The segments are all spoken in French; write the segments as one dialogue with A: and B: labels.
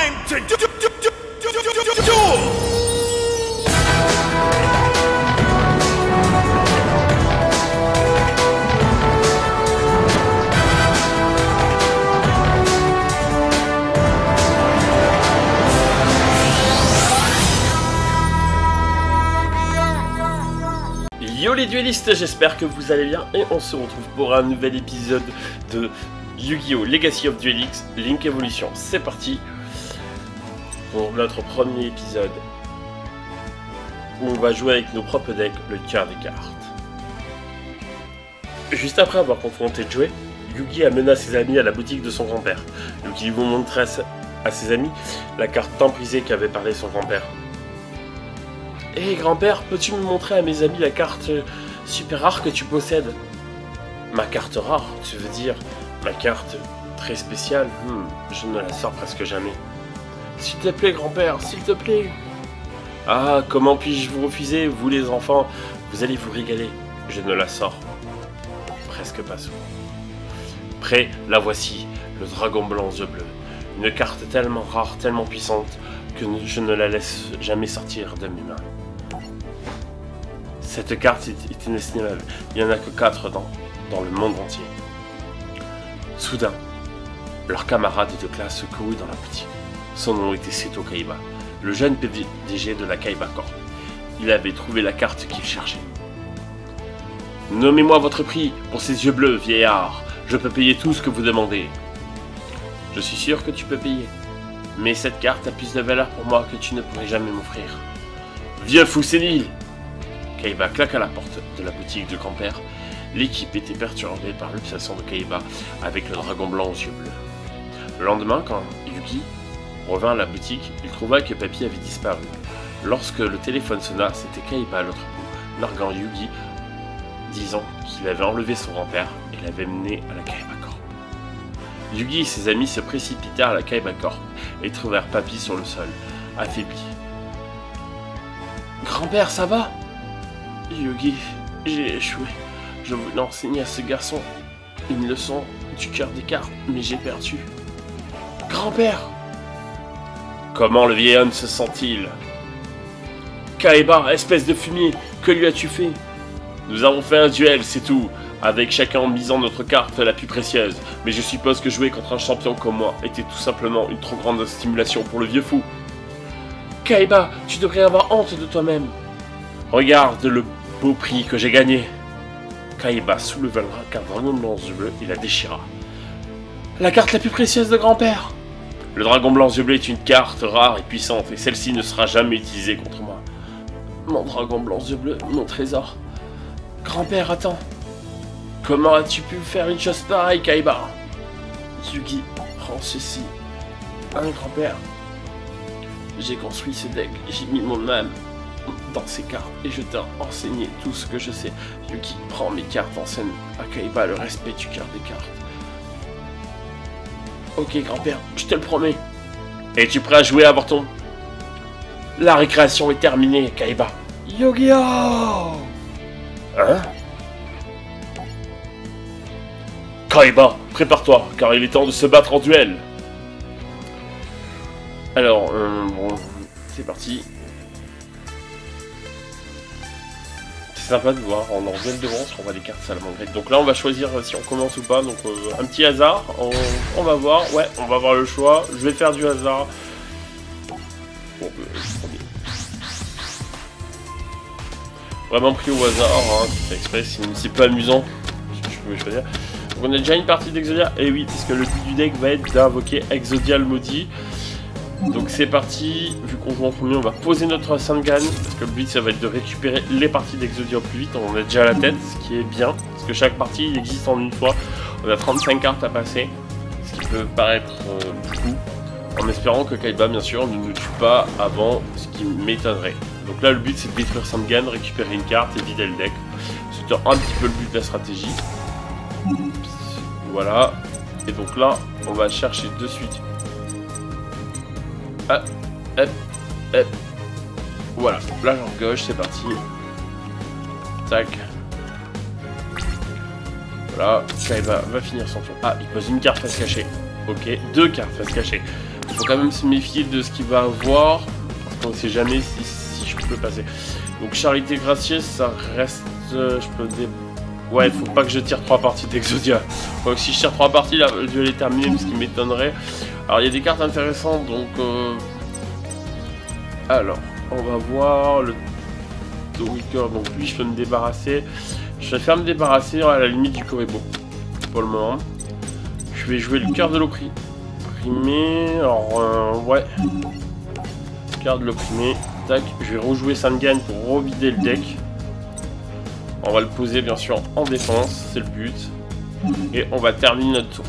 A: time to duel!
B: Yo les duellistes, j'espère que vous allez bien et on se retrouve pour un nouvel épisode de Yu-Gi-Oh! Legacy of Duel X Link Evolution. C'est parti pour notre premier épisode où on va jouer avec nos propres decks, le cœur des cartes. Juste après avoir confronté Joey, Yugi amena ses amis à la boutique de son grand-père. Donc ils vont montrer à ses amis la carte temprisée qu'avait parlé son grand-père. Hé grand-père, peux-tu me montrer à mes amis la carte super rare que tu possèdes? Ma carte rare, tu veux dire? Ma carte très spéciale? Je ne la sors presque jamais. S'il te plaît grand-père, s'il te plaît. Ah, comment puis-je vous refuser? Vous les enfants, vous allez vous régaler. Je ne la sors presque pas souvent. Prêt, la voici, le dragon blanc aux yeux bleus. Une carte tellement rare, tellement puissante, que je ne la laisse jamais sortir de mes mains. Cette carte est inestimable, il n'y en a que 4 dans le monde entier. Soudain, leur camarade de classe courut dans la boutique. Son nom était Seto Kaiba, le jeune PDG de la Kaiba Corp. Il avait trouvé la carte qu'il cherchait. Nommez-moi votre prix pour ces yeux bleus, vieillard. Je peux payer tout ce que vous demandez. Je suis sûr que tu peux payer. Mais cette carte a plus de valeur pour moi que tu ne pourrais jamais m'offrir. Vieux fou sénile! Kaiba claqua la porte de la boutique de grand-père. L'équipe était perturbée par l'obsession de Kaiba avec le dragon blanc aux yeux bleus. Le lendemain, quand Yugi revint à la boutique, il trouva que Papy avait disparu. Lorsque le téléphone sonna, c'était Kaiba à l'autre bout, narguant Yugi, disant qu'il avait enlevé son grand-père et l'avait mené à la Kaiba Corp. Yugi et ses amis se précipitèrent à la Kaiba Corp et trouvèrent Papy sur le sol, affaibli. Grand-père, ça va? Yugi, j'ai échoué. Je voulais enseigner à ce garçon une leçon du cœur des cartes, mais j'ai perdu. Grand-père! Comment le vieil homme se sent-il? Kaiba, espèce de fumier, que lui as-tu fait? Nous avons fait un duel, c'est tout, avec chacun misant notre carte la plus précieuse, mais je suppose que jouer contre un champion comme moi était tout simplement une trop grande stimulation pour le vieux fou. Kaiba, tu devrais avoir honte de toi-même. Regarde le beau prix que j'ai gagné. Kaiba souleva la carte dragon blanc aux yeux bleus et la déchira. La carte la plus précieuse de grand-père. Le dragon blanc aux yeux bleus est une carte rare et puissante et celle-ci ne sera jamais utilisée contre moi. Mon dragon blanc aux yeux bleus, mon trésor. Grand-père, attends. Comment as-tu pu faire une chose pareille, Kaiba? Yugi, prends ceci. Un grand-père. J'ai construit ce deck, j'ai mis mon âme dans ces cartes et je t'ai enseigné tout ce que je sais. Yugi, prends mes cartes, enseigne à Kaiba le respect du cœur des cartes. Ok grand-père, je te le promets. Es-tu prêt à jouer à Vorton? La récréation est terminée, Kaiba. Yu-Gi-Oh! Hein? Kaiba, prépare-toi, car il est temps de se battre en duel. Alors, bon, c'est parti. C'est sympa de voir en duel devant si on voit les cartes salamandrettes. Donc là, on va choisir si on commence ou pas. Donc un petit hasard, on va voir. Ouais, on va voir le choix. Je vais faire du hasard. Bon, vraiment pris au hasard, hein, c'est exprès, c'est pas amusant. Je pouvais choisir. Donc on a déjà une partie d'Exodia. Et oui, parce que le but du deck va être d'invoquer Exodia le maudit. Donc c'est parti, vu qu'on joue en premier, on va poser notre Sangan, parce que le but ça va être de récupérer les parties d'Exodia au plus vite, on a déjà la tête, ce qui est bien, parce que chaque partie il existe en une fois, on a 35 cartes à passer, ce qui peut paraître beaucoup, en espérant que Kaiba bien sûr ne nous tue pas avant, ce qui m'étonnerait. Donc là le but c'est de détruire Sangan, récupérer une carte et vider le deck, c'est un petit peu le but de la stratégie. Voilà, et donc là on va chercher de suite. Ah, hop, hop. Voilà, là jambe gauche, c'est parti. Tac. Voilà, Kaiba va finir son tour. Ah, il pose une carte face cachée. Ok, deux cartes face cachée. Il faut quand même se méfier de ce qu'il va avoir, parce qu'on ne sait jamais si je peux passer. Donc charité gracieuse, ça reste... je peux... Ouais, il faut pas que je tire 3 parties d'Exodia. Donc si je tire 3 parties, là, je vais les terminer, ce qui m'étonnerait. Alors il y a des cartes intéressantes, donc... Alors, on va voir le... Wicker, donc lui je peux me débarrasser. Je vais faire me débarrasser à la limite du Korebo pour le moment. Je vais jouer le cœur de l'opprimé. Alors ouais. Cœur de l'opprimé. Tac. Je vais rejouer Sangan pour revider le deck. On va le poser bien sûr en défense, c'est le but. Et on va terminer notre tour.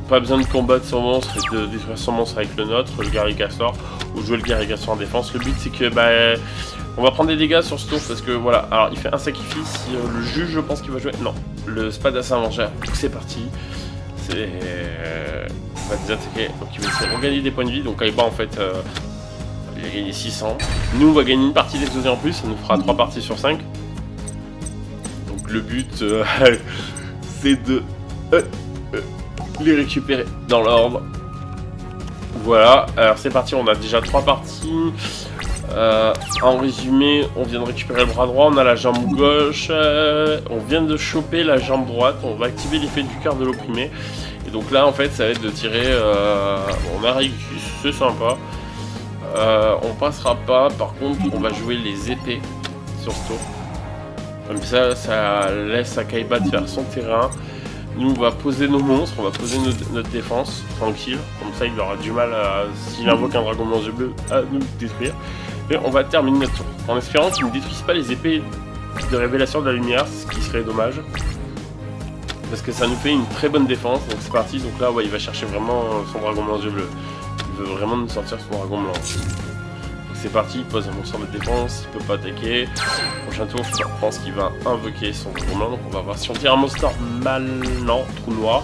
B: Pas besoin de combattre son monstre et de détruire son monstre avec le nôtre, le Garrigasaur, ou jouer le Garrigasaur en défense. Le but c'est que bah, on va prendre des dégâts sur ce tour parce que voilà. Alors il fait un sacrifice, le juge je pense qu'il va jouer. Non, le Spadassin Vengeur. C'est parti. C'est... on va désattaquer. Donc il va essayer de regagner des points de vie. Donc Kaiba en fait il a gagné 600. Nous on va gagner une partie d'Exodé en plus, ça nous fera 3 parties sur 5. Donc le but c'est de les récupérer dans l'ordre. Voilà, alors c'est parti, on a déjà 3 parties. En résumé, on vient de récupérer le bras droit, on a la jambe gauche, on vient de choper la jambe droite, on va activer l'effet du cœur de l'opprimé. Et donc là en fait ça va être de tirer, on a Raigus, c'est sympa. On passera pas, par contre on va jouer les épées sur ce tour. Comme ça laisse à Kaiba de faire son terrain. Nous on va poser nos monstres, on va poser notre défense tranquille. Comme ça il aura du mal à, s'il invoque un dragon blanc yeux bleus, à nous détruire. Et on va terminer notre tour. En espérant qu'il ne détruise pas les épées de révélation de la lumière, ce qui serait dommage. Parce que ça nous fait une très bonne défense. Donc c'est parti, donc là ouais, il va chercher vraiment son dragon blanc yeux bleus. Il veut vraiment nous sortir son dragon blanc. C'est parti, il pose un monstre de défense, il peut pas attaquer. Prochain tour, je pense qu'il va invoquer son dragon blanc. Donc on va voir si on tire un monster non, trou noir.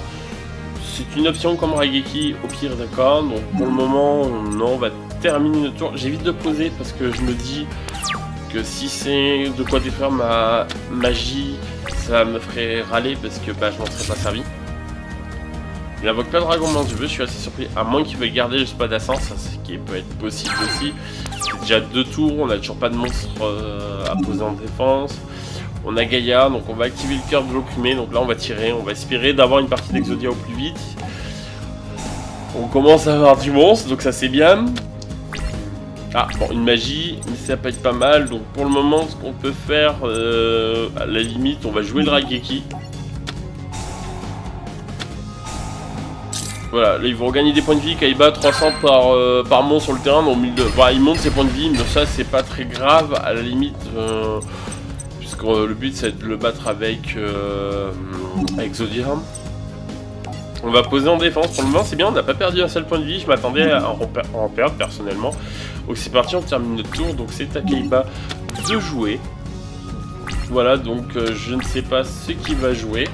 B: C'est une option comme Raigeki, au pire d'accord. Donc pour le moment, non, on va terminer notre tour. J'évite de poser parce que je me dis que si c'est de quoi détruire ma magie, ça me ferait râler parce que bah, je m'en serais pas servi. Il invoque pas de dragon blanc du bleu, je suis assez surpris, à moins qu'il veuille garder le Spadassin, ça c'est qui peut être possible aussi. C'est déjà 2 tours, on n'a toujours pas de monstre à poser en défense. On a Gaïa, donc on va activer le cœur de l'opprimé, donc là on va tirer, on va espérer d'avoir une partie d'Exodia au plus vite. On commence à avoir du monstre, donc ça c'est bien. Ah, bon, une magie, mais ça peut être pas mal, donc pour le moment ce qu'on peut faire, à la limite, on va jouer le Raigeki. Voilà, là ils vont regagner des points de vie, Kaiba 300 par monstre sur le terrain, donc 1002. Voilà, il monte ses points de vie, mais ça c'est pas très grave, à la limite, puisque le but c'est de le battre avec Exodia. On va poser en défense, pour le moment c'est bien, on n'a pas perdu un seul point de vie, je m'attendais à en perdre personnellement. Donc c'est parti, on termine notre tour, donc c'est à Kaiba de jouer. Voilà, donc je ne sais pas ce qu'il va jouer.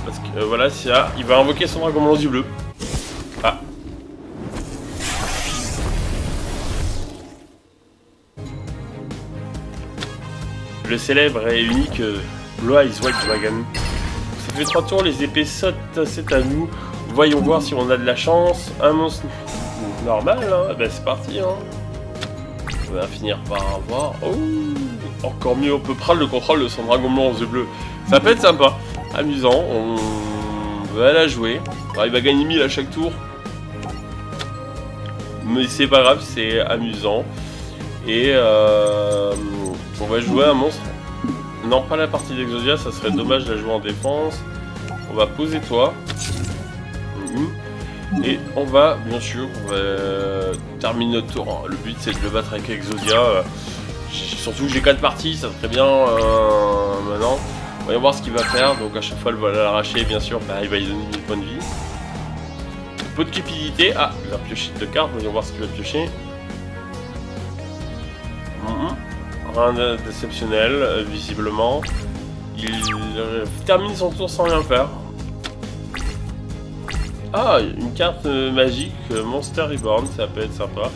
B: Parce que voilà, c'est là, il va invoquer son dragon blanc du bleu. Ah. Le célèbre et unique Blue Eyes White Dragon. Ça fait 3 tours, les épées sautent, c'est à nous. Voyons voir si on a de la chance. Un monstre normal, hein. Ben c'est parti. Hein. On va finir par avoir... Oh, encore mieux, on peut prendre le contrôle de son dragon blanc aux yeux bleus. Ça peut être sympa. Amusant, on va la jouer. Alors, il va gagner 1000 à chaque tour. Mais c'est pas grave, c'est amusant. Et on va jouer un monstre. Non, pas la partie d'Exodia, ça serait dommage de la jouer en défense. On va poser toi. Et on va, bien sûr, on va terminer notre tour. Le but c'est de le battre avec Exodia. Surtout que j'ai 4 parties, ça serait bien maintenant. Voyons voir ce qu'il va faire, donc à chaque fois il va l'arracher, bien sûr, bah, il va lui donner 1000 points de vie. Peu de cupidité, ah, il va piocher 2 cartes, voyons voir ce qu'il va piocher. Rien de déceptionnel, visiblement. Il termine son tour sans rien faire. Ah, une carte magique, Monster Reborn, ça peut être sympa.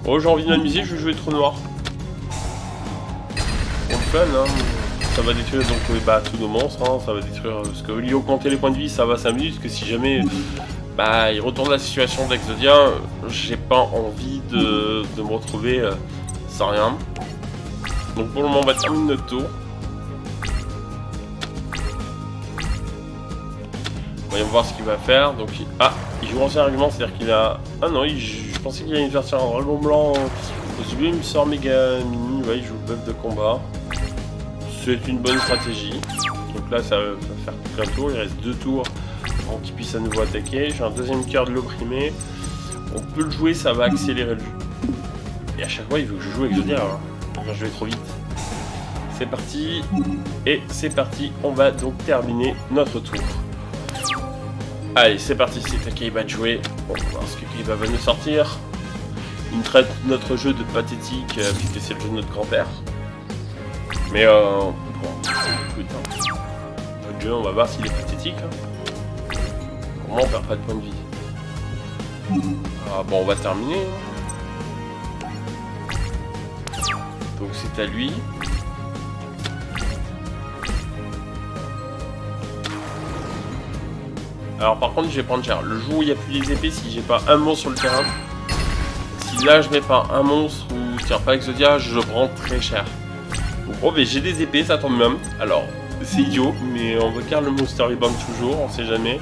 B: Oh, j'ai envie de m'amuser, je vais jouer Trou Noir. Pour le fun, hein. Ça va détruire donc bah, tous nos monstres, hein. Ça va détruire, parce que au lieu d'augmenter les points de vie, ça va s'amuser, parce que si jamais bah, il retourne la situation d'Exodia. J'ai pas envie de me retrouver sans rien. Donc pour le moment, on va terminer notre tour. Voyons voir ce qu'il va faire. Donc, il joue ancien argument, c'est-à-dire qu'il a... Ah non, je pensais qu'il y avait une version en dragon blanc. Au début, il me sort méga mini. Ouais, il joue buff de combat. C'est une bonne stratégie. Donc là, ça va faire plus qu'un tour. Il reste 2 tours avant qu'il puisse à nouveau attaquer. J'ai un deuxième cœur de l'opprimé. On peut le jouer, ça va accélérer le jeu. Et à chaque fois, il veut que je joue Exodia. Hein. Je vais trop vite. C'est parti. Et c'est parti. On va donc terminer notre tour. Allez, c'est parti, c'est à Kaiba de jouer. On va voir ce que Kaiba va nous sortir. Il traite notre jeu de pathétique, puisque c'est le jeu de notre grand-père. Mais bon, écoute, hein. Notre jeu, on va voir s'il est pathétique. Hein. Pour moi, on perd pas de points de vie. Ah bon, on va terminer. Hein. Donc c'est à lui. Alors par contre, je vais prendre cher. Le jour où il n'y a plus les épées, si j'ai pas un monstre sur le terrain, si là je mets pas un monstre ou je tire pas Exodia, je prends très cher. Donc oh, mais j'ai des épées, ça tombe même. Alors, c'est idiot, mais on regarde le Monster Rebound toujours, on sait jamais.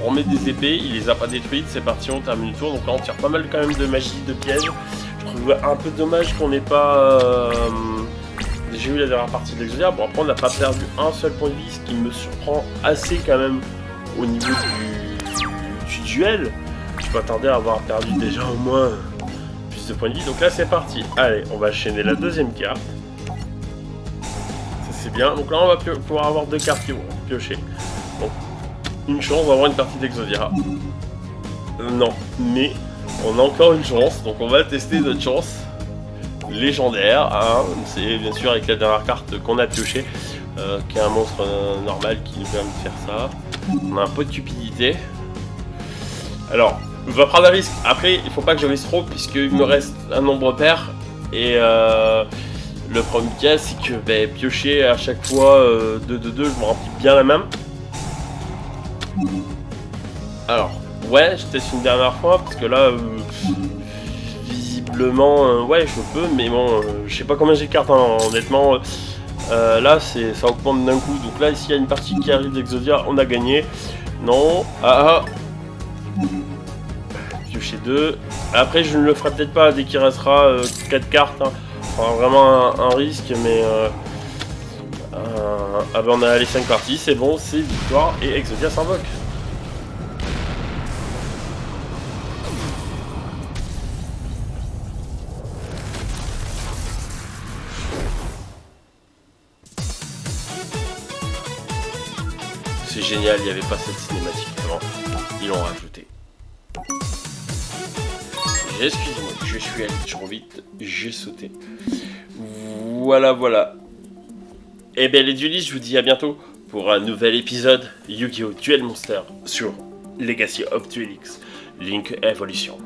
B: On met des épées, il les a pas détruites, c'est parti, on termine le tour. Donc là on tire pas mal quand même de magie, de pièges. Je trouve un peu dommage qu'on n'ait pas... J'ai eu la dernière partie de l'Exodia. Bon après on n'a pas perdu un seul point de vie, ce qui me surprend assez quand même. Au niveau du duel, je m'attendais à avoir perdu déjà au moins plus de points de vie. Donc là c'est parti. Allez, on va enchaîner la deuxième carte. Ça c'est bien. Donc là on va pouvoir avoir 2 cartes piochées. Donc une chance, on va avoir une partie d'Exodia. Non, mais on a encore une chance. Donc on va tester notre chance. Légendaire, hein. C'est bien sûr avec la dernière carte qu'on a piochée. Qui est un monstre normal qui nous permet de faire ça. On a un peu de cupidité. Alors, je vais prendre un risque. Après, il faut pas que je risque trop, puisqu'il me reste un nombre pair. Et le problème qu'il y a, c'est que piocher à chaque fois 2 de 2, je me remplis bien la main. Alors, ouais, je teste une dernière fois, parce que là, visiblement, ouais, je peux, mais bon, je sais pas combien j'ai de cartes, hein, honnêtement. Là, ça augmente d'un coup. Donc là, s'il y a une partie qui arrive d'Exodia, on a gagné. Non. Piocher 2. Après, je ne le ferai peut-être pas dès qu'il restera 4 cartes. Hein. Enfin, vraiment un risque, mais... ah ben, on a les 5 parties. C'est bon, c'est victoire. Et Exodia s'invoque. C'est génial, il n'y avait pas cette cinématique avant. Ils l'ont rajouté. Excusez-moi, je suis allé trop vite, j'ai sauté. Voilà, voilà. Et bien les duelistes, je vous dis à bientôt pour un nouvel épisode Yu-Gi-Oh! Duel Monster sur Legacy of Duel X Link Evolution.